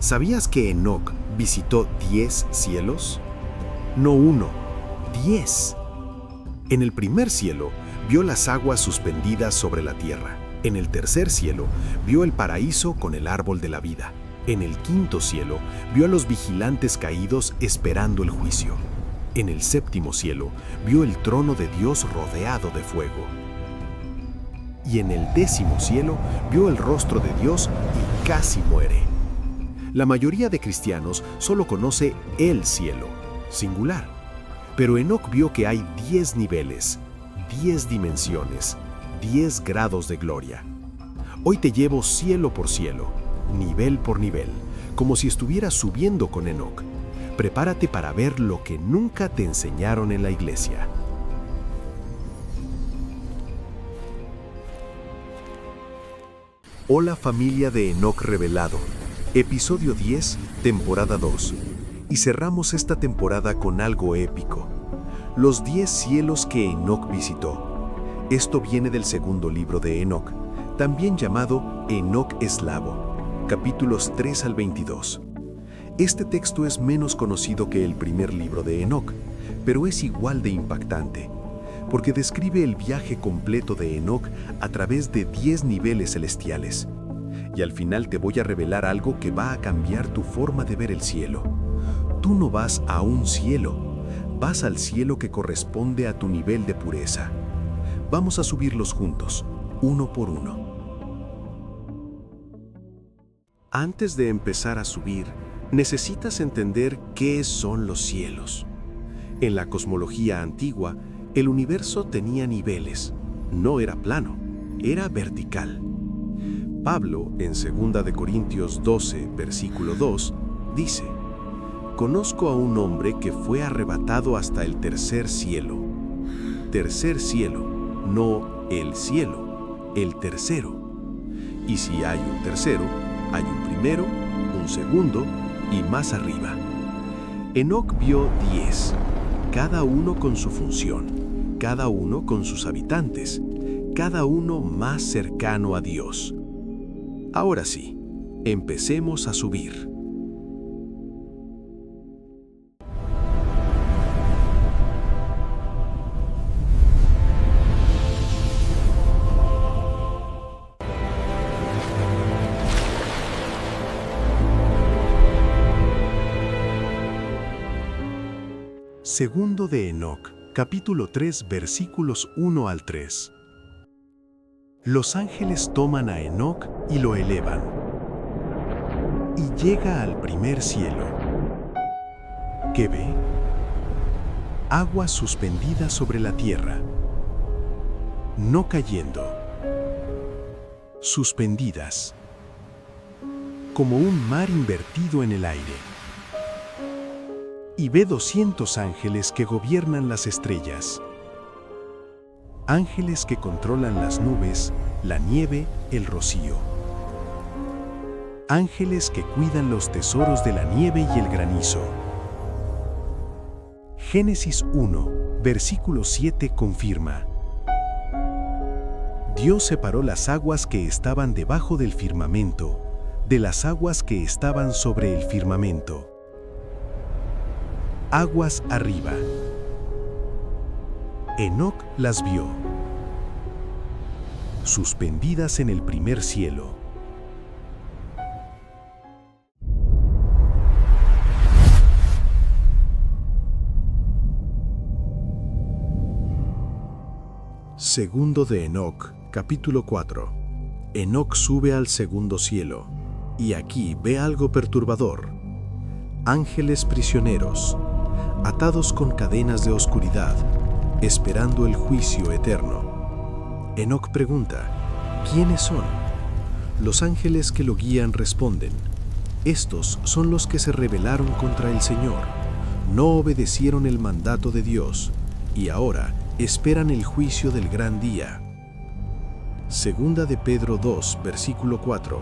¿Sabías que Enoc visitó 10 cielos? No uno, 10. En el primer cielo vio las aguas suspendidas sobre la tierra. En el tercer cielo vio el paraíso con el árbol de la vida. En el quinto cielo vio a los vigilantes caídos esperando el juicio. En el séptimo cielo vio el trono de Dios rodeado de fuego. Y en el décimo cielo vio el rostro de Dios y casi muere. La mayoría de cristianos solo conoce el cielo, singular. Pero Enoc vio que hay 10 niveles, 10 dimensiones, 10 grados de gloria. Hoy te llevo cielo por cielo, nivel por nivel, como si estuvieras subiendo con Enoc. Prepárate para ver lo que nunca te enseñaron en la iglesia. Hola familia de Enoc Revelado, episodio 10, temporada 2. Y cerramos esta temporada con algo épico. Los 10 cielos que Enoc visitó. Esto viene del segundo libro de Enoc, también llamado Enoc Eslavo, capítulos 3 al 22. Este texto es menos conocido que el primer libro de Enoc, pero es igual de impactante, porque describe el viaje completo de Enoc a través de 10 niveles celestiales. Y al final te voy a revelar algo que va a cambiar tu forma de ver el cielo. Tú no vas a un cielo, vas al cielo que corresponde a tu nivel de pureza. Vamos a subirlos juntos, uno por uno. Antes de empezar a subir, necesitas entender qué son los cielos. En la cosmología antigua, el universo tenía niveles. No era plano, era vertical. Pablo, en 2 de Corintios 12, versículo 2, dice: «Conozco a un hombre que fue arrebatado hasta el tercer cielo». Tercer cielo, no el cielo, el tercero. Y si hay un tercero, hay un primero, un segundo y más arriba. Enoc vio 10, cada uno con su función, cada uno con sus habitantes, cada uno más cercano a Dios. Ahora sí, empecemos a subir. Segundo de Enoc, capítulo 3, versículos 1 al 3. Los ángeles toman a Enoc y lo elevan. Y llega al primer cielo. ¿Qué ve? Aguas suspendidas sobre la tierra, no cayendo, suspendidas, como un mar invertido en el aire. Y ve 200 ángeles que gobiernan las estrellas. Ángeles que controlan las nubes, la nieve, el rocío. Ángeles que cuidan los tesoros de la nieve y el granizo. Génesis 1, versículo 7 confirma: Dios separó las aguas que estaban debajo del firmamento de las aguas que estaban sobre el firmamento. Aguas arriba. Enoc las vio, suspendidas en el primer cielo. Segundo de Enoc, capítulo 4. Enoc sube al segundo cielo, y aquí ve algo perturbador. Ángeles prisioneros, atados con cadenas de oscuridad, esperando el juicio eterno. Enoc pregunta: ¿quiénes son? Los ángeles que lo guían responden: estos son los que se rebelaron contra el Señor, no obedecieron el mandato de Dios, y ahora esperan el juicio del gran día. Segunda de Pedro 2, versículo 4.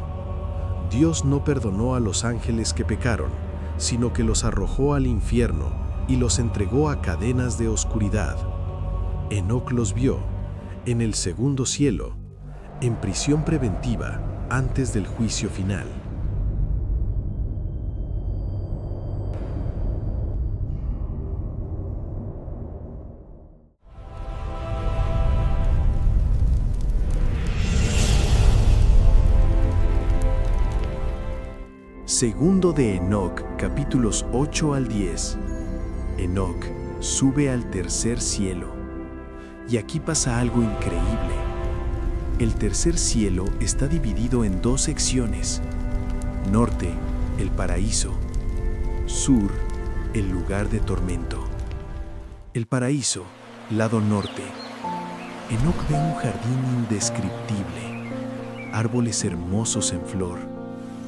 Dios no perdonó a los ángeles que pecaron, sino que los arrojó al infierno y los entregó a cadenas de oscuridad. Enoc los vio en el segundo cielo, en prisión preventiva antes del juicio final. Segundo de Enoc, capítulos 8 al 10. Enoc sube al tercer cielo. Y aquí pasa algo increíble. El tercer cielo está dividido en dos secciones. Norte, el paraíso. Sur, el lugar de tormento. El paraíso, lado norte. Enoc ve un jardín indescriptible. Árboles hermosos en flor.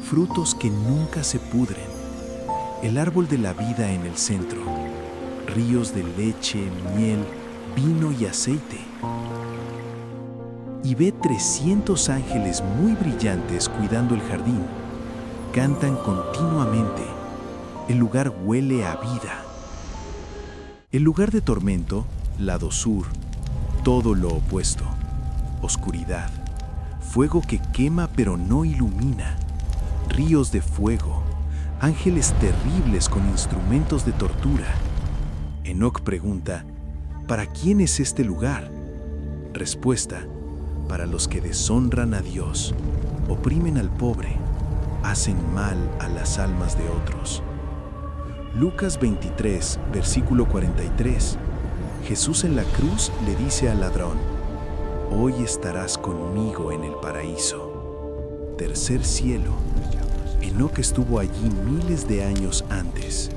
Frutos que nunca se pudren. El árbol de la vida en el centro. Ríos de leche, miel, vino y aceite. Y ve 300 ángeles muy brillantes cuidando el jardín. Cantan continuamente. El lugar huele a vida. El lugar de tormento, lado sur, todo lo opuesto. Oscuridad. Fuego que quema pero no ilumina. Ríos de fuego. Ángeles terribles con instrumentos de tortura. Enoc pregunta, ¿para quién es este lugar? Respuesta, para los que deshonran a Dios, oprimen al pobre, hacen mal a las almas de otros. Lucas 23, versículo 43. Jesús en la cruz le dice al ladrón, hoy estarás conmigo en el paraíso. Tercer cielo. Enoc estuvo allí miles de años antes.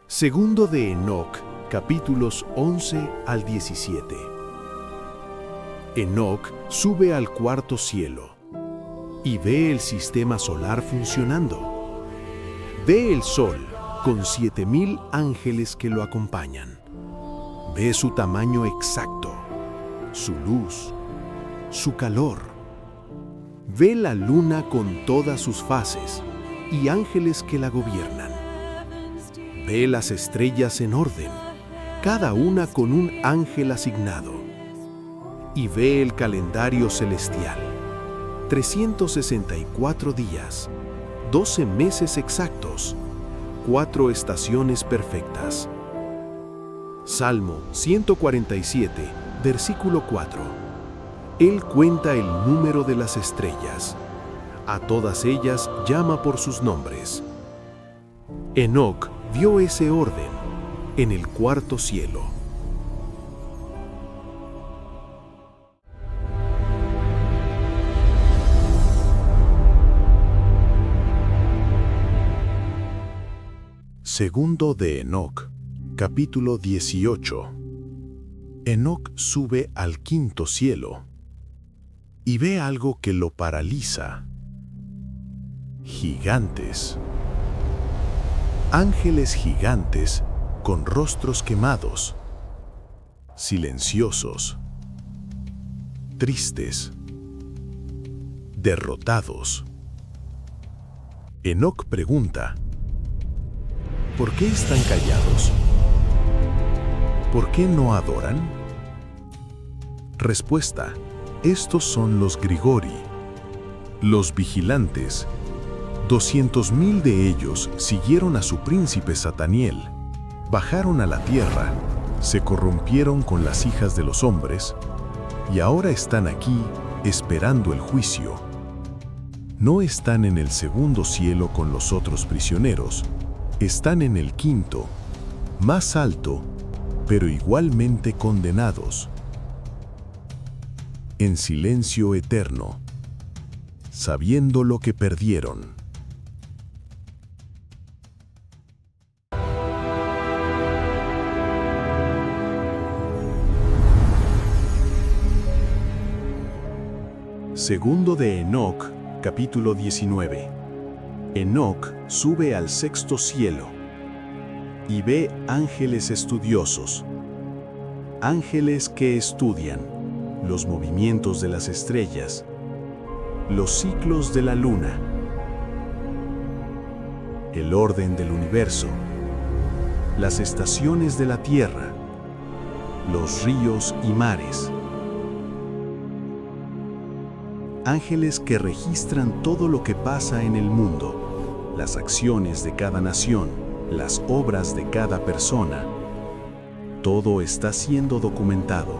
Segundo de Enoc, capítulos 11 al 17. Enoc sube al cuarto cielo y ve el sistema solar funcionando. Ve el sol con 7,000 ángeles que lo acompañan. Ve su tamaño exacto, su luz, su calor. Ve la luna con todas sus fases y ángeles que la gobiernan. Ve las estrellas en orden, cada una con un ángel asignado. Y ve el calendario celestial. 364 días, 12 meses exactos, 4 estaciones perfectas. Salmo 147, versículo 4. Él cuenta el número de las estrellas. A todas ellas llama por sus nombres. Enoc vio ese orden en el cuarto cielo. Segundo de Enoc, capítulo 18. Enoc sube al quinto cielo y ve algo que lo paraliza. Gigantes. Ángeles gigantes con rostros quemados, silenciosos, tristes, derrotados. Enoc pregunta, ¿por qué están callados? ¿Por qué no adoran? Respuesta, estos son los Grigori, los vigilantes. 200,000 de ellos siguieron a su príncipe Sataniel, bajaron a la tierra, se corrompieron con las hijas de los hombres y ahora están aquí esperando el juicio. No están en el segundo cielo con los otros prisioneros, están en el quinto, más alto, pero igualmente condenados. En silencio eterno, sabiendo lo que perdieron. Segundo de Enoc, capítulo 19. Enoc sube al sexto cielo y ve ángeles estudiosos, ángeles que estudian los movimientos de las estrellas, los ciclos de la luna, el orden del universo, las estaciones de la tierra, los ríos y mares. Ángeles que registran todo lo que pasa en el mundo, las acciones de cada nación, las obras de cada persona. Todo está siendo documentado.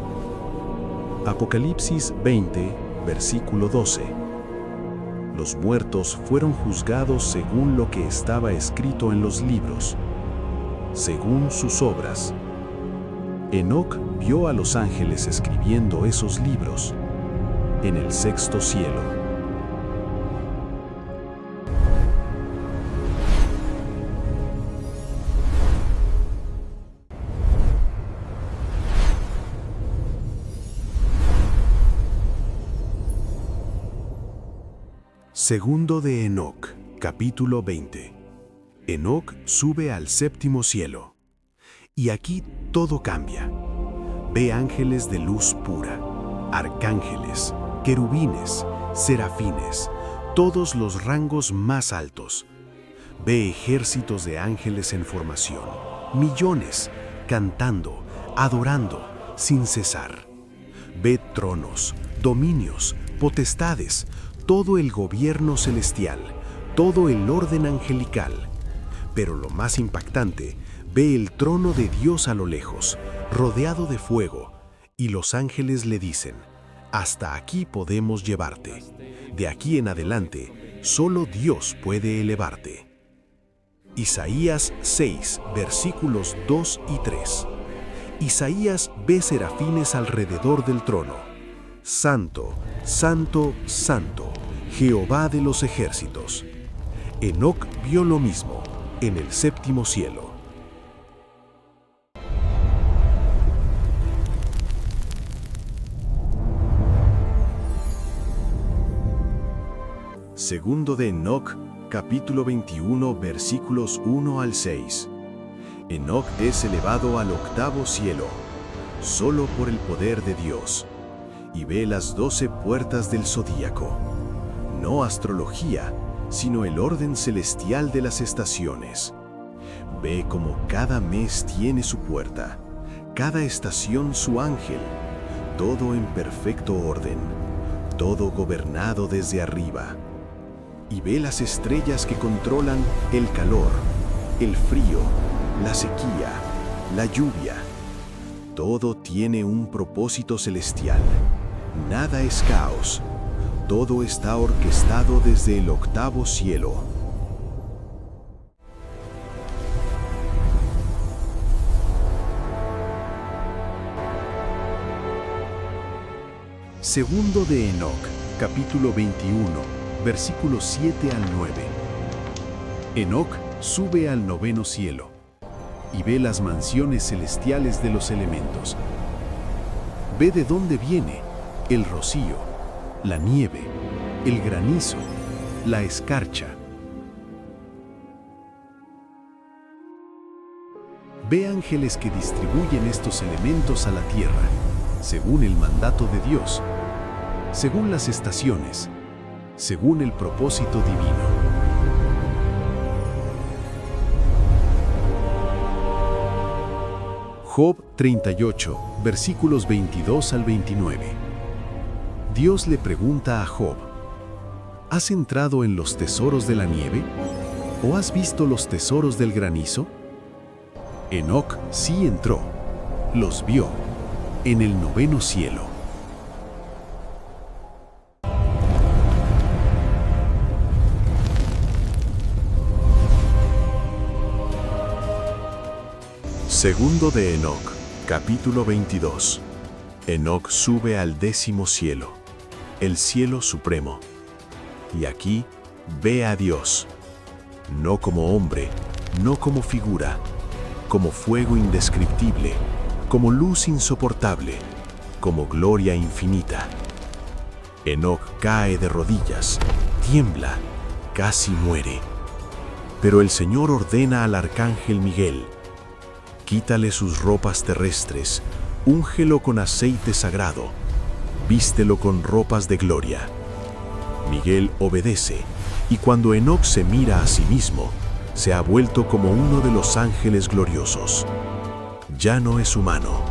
Apocalipsis 20, versículo 12. Los muertos fueron juzgados según lo que estaba escrito en los libros, según sus obras. Enoc vio a los ángeles escribiendo esos libros en el sexto cielo. Segundo de Enoc, capítulo 20. Enoc sube al séptimo cielo. Y aquí todo cambia. Ve ángeles de luz pura, arcángeles, querubines, serafines, todos los rangos más altos. Ve ejércitos de ángeles en formación, millones, cantando, adorando, sin cesar. Ve tronos, dominios, potestades, todo el gobierno celestial, todo el orden angelical. Pero lo más impactante, ve el trono de Dios a lo lejos, rodeado de fuego, y los ángeles le dicen: hasta aquí podemos llevarte. De aquí en adelante, solo Dios puede elevarte. Isaías 6, versículos 2 y 3. Isaías ve serafines alrededor del trono. Santo, santo, santo, Jehová de los ejércitos. Enoc vio lo mismo en el séptimo cielo. Segundo de Enoc, capítulo 21, versículos 1 al 6. Enoc es elevado al octavo cielo, solo por el poder de Dios, y ve las 12 puertas del zodíaco. No astrología, sino el orden celestial de las estaciones. Ve cómo cada mes tiene su puerta, cada estación su ángel, todo en perfecto orden, todo gobernado desde arriba. Y ve las estrellas que controlan el calor, el frío, la sequía, la lluvia. Todo tiene un propósito celestial. Nada es caos. Todo está orquestado desde el octavo cielo. Segundo de Enoc, capítulo 21, versículos 7 al 9. Enoc sube al noveno cielo y ve las mansiones celestiales de los elementos. Ve de dónde viene el rocío, la nieve, el granizo, la escarcha. Ve ángeles que distribuyen estos elementos a la tierra, según el mandato de Dios, según las estaciones, según el propósito divino. Job 38, versículos 22 al 29. Dios le pregunta a Job: ¿has entrado en los tesoros de la nieve? ¿O has visto los tesoros del granizo? Enoc sí entró, los vio, en el noveno cielo. Segundo de Enoc, capítulo 22. Enoc sube al décimo cielo, el cielo supremo. Y aquí ve a Dios, no como hombre, no como figura, como fuego indescriptible, como luz insoportable, como gloria infinita. Enoc cae de rodillas, tiembla, casi muere. Pero el Señor ordena al arcángel Miguel: quítale sus ropas terrestres, úngelo con aceite sagrado, vístelo con ropas de gloria. Miguel obedece, y cuando Enoc se mira a sí mismo, se ha vuelto como uno de los ángeles gloriosos. Ya no es humano,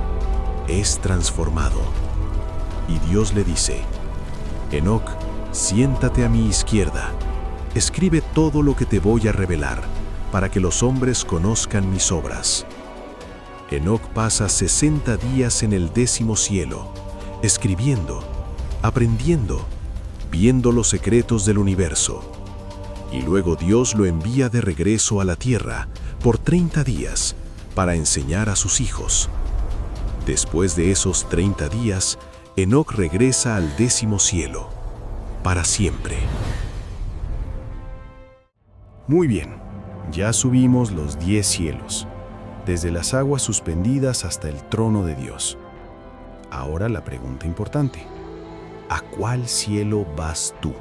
es transformado. Y Dios le dice: Enoc, siéntate a mi izquierda, escribe todo lo que te voy a revelar, para que los hombres conozcan mis obras. Enoc pasa 60 días en el 10º cielo, escribiendo, aprendiendo, viendo los secretos del universo. Y luego Dios lo envía de regreso a la tierra por 30 días para enseñar a sus hijos. Después de esos 30 días, Enoc regresa al 10º cielo, para siempre. Muy bien, ya subimos los 10 cielos, desde las aguas suspendidas hasta el trono de Dios. Ahora la pregunta importante: ¿a cuál cielo vas tú?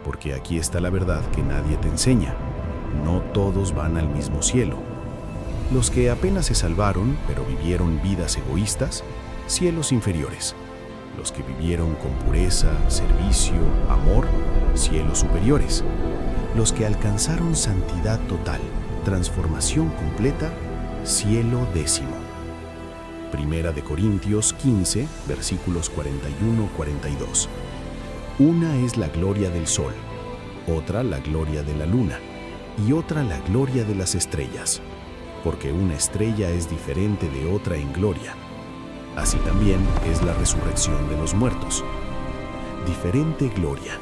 Porque aquí está la verdad que nadie te enseña. No todos van al mismo cielo. Los que apenas se salvaron, pero vivieron vidas egoístas, cielos inferiores. Los que vivieron con pureza, servicio, amor, cielos superiores. Los que alcanzaron santidad total, transformación completa, cielo 10º. Primera de Corintios 15, versículos 41-42. Una es la gloria del sol, otra la gloria de la luna, y otra la gloria de las estrellas, porque una estrella es diferente de otra en gloria. Así también es la resurrección de los muertos. Diferente gloria,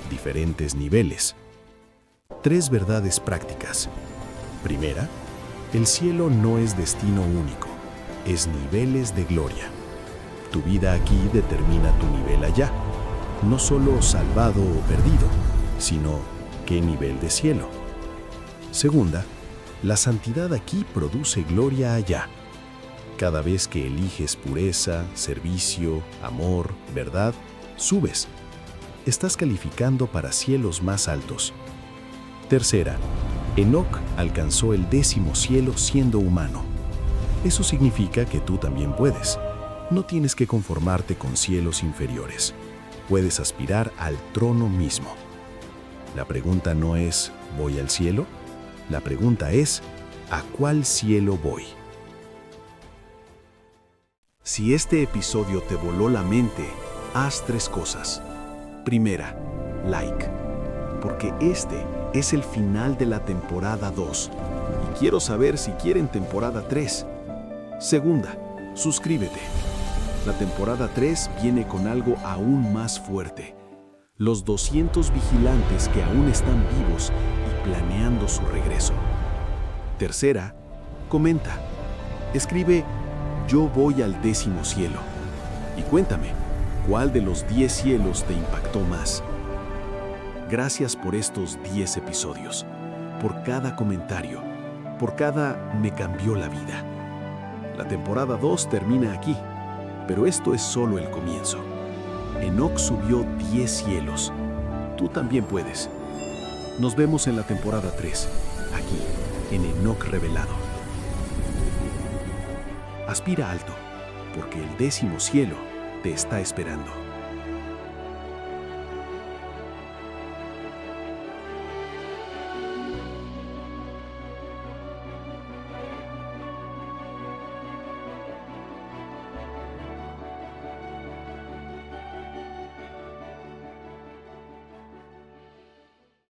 diferentes niveles. 3 verdades prácticas. Primera, el cielo no es destino único, es niveles de gloria. Tu vida aquí determina tu nivel allá. No solo salvado o perdido, sino qué nivel de cielo. Segunda, la santidad aquí produce gloria allá. Cada vez que eliges pureza, servicio, amor, verdad, subes. Estás calificando para cielos más altos. Tercera, Enoc alcanzó el 10º cielo siendo humano. Eso significa que tú también puedes. No tienes que conformarte con cielos inferiores. Puedes aspirar al trono mismo. La pregunta no es ¿voy al cielo? La pregunta es ¿a cuál cielo voy? Si este episodio te voló la mente, haz 3 cosas. Primera, like, porque este es el final de la temporada 2 y quiero saber si quieren temporada 3. Segunda, suscríbete. La temporada 3 viene con algo aún más fuerte. Los 200 vigilantes que aún están vivos y planeando su regreso. Tercera, comenta. Escribe «Yo voy al 10º cielo» y cuéntame, ¿cuál de los 10 cielos te impactó más? Gracias por estos 10 episodios, por cada comentario, por cada me cambió la vida. La temporada 2 termina aquí, pero esto es solo el comienzo. Enoc subió 10 cielos. Tú también puedes. Nos vemos en la temporada 3, aquí, en Enoc Revelado. Aspira alto, porque el 10º cielo te está esperando.